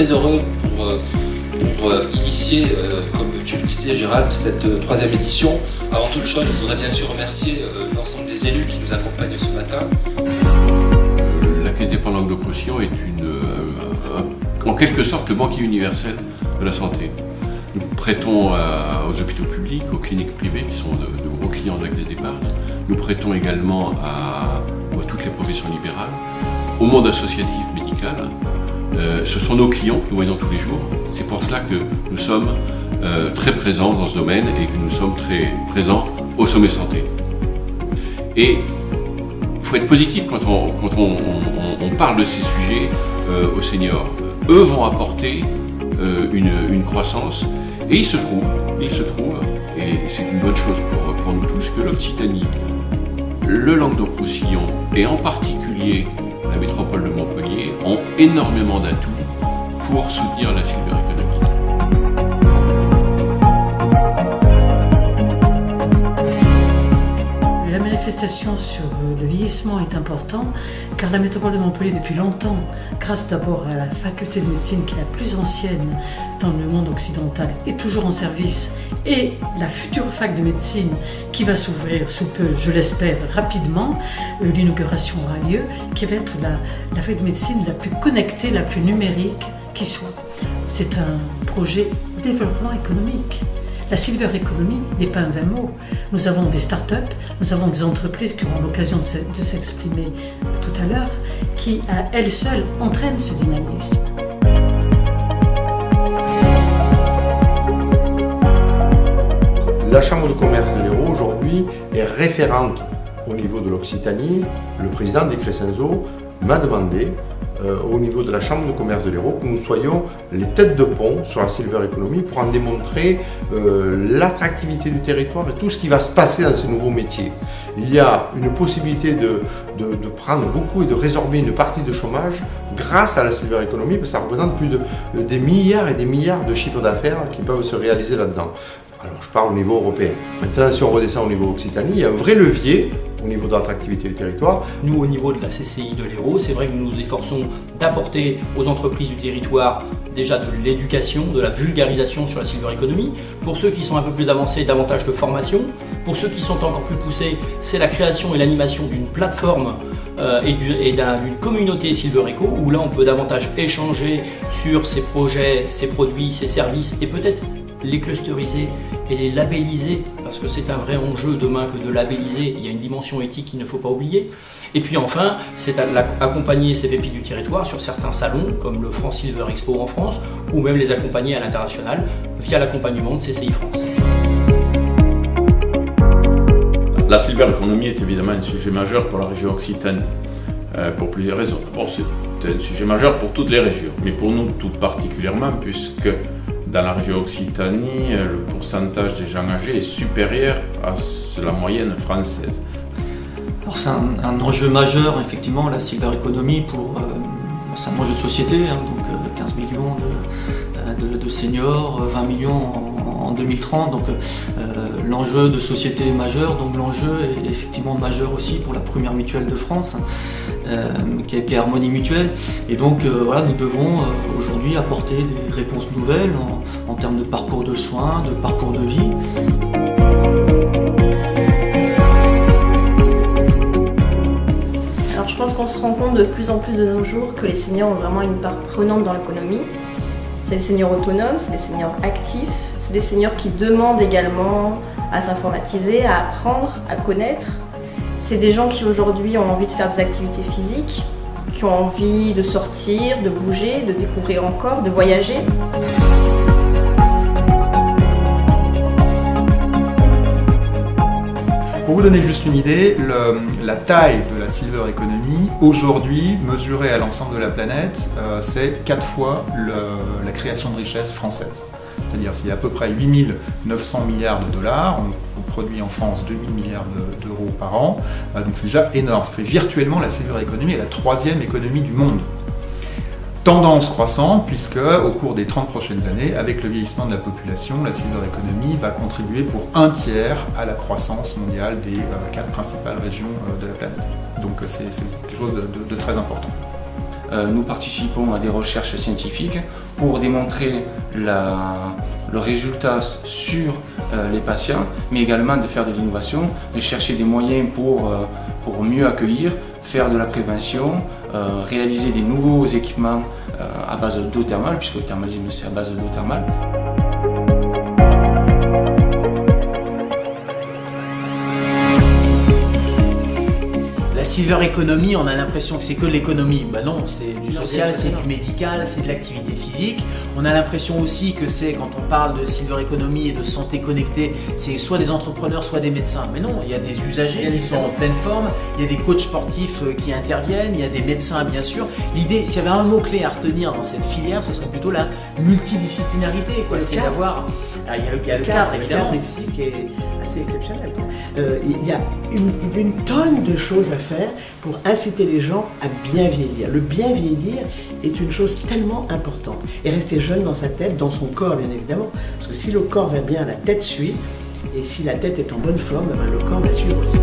très heureux pour initier, comme tu le disais Gérald, cette troisième édition. Avant toute chose, je voudrais bien sûr remercier l'ensemble des élus qui nous accompagnent ce matin. La Caisse d'épargne Languedoc-Roussillon est en quelque sorte le banquier universel de la santé. Nous prêtons aux hôpitaux publics, aux cliniques privées qui sont de gros clients de la Caisse d'épargne. Nous prêtons également à toutes les professions libérales, au monde associatif médical. Ce sont nos clients que nous voyons tous les jours. C'est pour cela que nous sommes très présents dans ce domaine et que nous sommes très présents au sommet santé. Et il faut être positif quand on parle de ces sujets aux seniors. Eux vont apporter une croissance et il se trouve, et c'est une bonne chose pour nous tous, que l'Occitanie, le Languedoc-Roussillon et en particulier la métropole de Montpellier ont énormément d'atouts pour soutenir la silver economy. La manifestation sur le vieillissement est importante car la métropole de Montpellier depuis longtemps, grâce d'abord à la faculté de médecine qui est la plus ancienne dans le monde occidental, est toujours en service, et la future fac de médecine qui va s'ouvrir sous peu, je l'espère rapidement, l'inauguration aura lieu, qui va être la fac de médecine la plus connectée, la plus numérique qui soit. C'est un projet développement économique. La silver economy n'est pas un vain mot. Nous avons des start-up, nous avons des entreprises qui auront l'occasion de s'exprimer tout à l'heure, qui à elles seules entraînent ce dynamisme. La Chambre de commerce de l'Hérault aujourd'hui est référente au niveau de l'Occitanie. Le président des Crescenzo m'a demandé au niveau de la Chambre de commerce de l'Hérault que nous soyons les têtes de pont sur la silver economy pour en démontrer l'attractivité du territoire et tout ce qui va se passer dans ces nouveaux métiers. Il y a une possibilité de prendre beaucoup et de résorber une partie de chômage grâce à la silver economy, parce que ça représente plus des milliards et des milliards de chiffres d'affaires qui peuvent se réaliser là-dedans. Alors je parle au niveau européen. Maintenant, si on redescend au niveau Occitanie, il y a un vrai levier au niveau de l'attractivité du territoire. Nous, au niveau de la CCI de l'Hérault, c'est vrai que nous nous efforçons d'apporter aux entreprises du territoire déjà de l'éducation, de la vulgarisation sur la silver economy. Pour ceux qui sont un peu plus avancés, davantage de formation. Pour ceux qui sont encore plus poussés, c'est la création et l'animation d'une plateforme et d'une communauté silver eco, où là on peut davantage échanger sur ces projets, ces produits, ces services, et peut-être les clusteriser et les labelliser, parce que c'est un vrai enjeu demain que de labelliser. Il y a une dimension éthique qu'il ne faut pas oublier. Et puis enfin, c'est accompagner ces pépites du territoire sur certains salons, comme le France Silver Expo en France, ou même les accompagner à l'international via l'accompagnement de CCI France. La silver economy est évidemment un sujet majeur pour la région Occitanie, pour plusieurs raisons. D'abord, c'est un sujet majeur pour toutes les régions, mais pour nous tout particulièrement, puisque dans la région Occitanie, le pourcentage des gens âgés est supérieur à la moyenne française. Alors c'est un enjeu majeur, effectivement, la silver economy, c'est un enjeu de société, donc 15 millions de seniors, 20 millions en 2030, donc l'enjeu de société est majeur, donc l'enjeu est effectivement majeur aussi pour la première mutuelle de France, qui est Harmonie Mutuelle, et donc voilà, nous devons aujourd'hui apporter des réponses nouvelles en termes de parcours de soins, de parcours de vie. Alors je pense qu'on se rend compte de plus en plus de nos jours que les seniors ont vraiment une part prenante dans l'économie. C'est des seniors autonomes, c'est des seniors actifs, c'est des seniors qui demandent également à s'informatiser, à apprendre, à connaître. C'est des gens qui aujourd'hui ont envie de faire des activités physiques, qui ont envie de sortir, de bouger, de découvrir encore, de voyager. Pour vous donner juste une idée, la taille de la silver economy, aujourd'hui, mesurée à l'ensemble de la planète, c'est 4 fois la création de richesse française. C'est-à-dire c'est à peu près 8 900 milliards de dollars, on produit en France 2 000 milliards d'euros par an, donc c'est déjà énorme. Ça fait virtuellement la silver economy est la 3e économie du monde. Tendance croissante, puisque au cours des 30 prochaines années, avec le vieillissement de la population, la silver economy va contribuer pour 1/3 à la croissance mondiale des 4 principales régions de la planète. Donc c'est quelque chose de très important. nous participons à des recherches scientifiques pour démontrer le résultat sur les patients, mais également de faire de l'innovation, de chercher des moyens pour mieux accueillir, faire de la prévention, réaliser des nouveaux équipements à base d'eau thermale, puisque le thermalisme c'est à base d'eau thermale. La silver economy, on a l'impression que c'est que de l'économie. Ben non, c'est du social, c'est du médical, c'est de l'activité physique. On a l'impression aussi que c'est, quand on parle de silver economy et de santé connectée, c'est soit des entrepreneurs, soit des médecins. Mais non, il y a des usagers qui sont en pleine forme, il y a des coachs sportifs qui interviennent, il y a des médecins bien sûr. L'idée, s'il y avait un mot-clé à retenir dans cette filière, ce serait plutôt la multidisciplinarité. C'est d'avoir... Il y a le cadre, évidemment. Le cadre ici qui est assez exceptionnel. Il y a une tonne de choses à faire pour inciter les gens à bien vieillir. Le bien vieillir est une chose tellement importante. Et rester jeune dans sa tête, dans son corps bien évidemment. Parce que si le corps va bien, la tête suit. Et si la tête est en bonne forme, le corps va suivre aussi.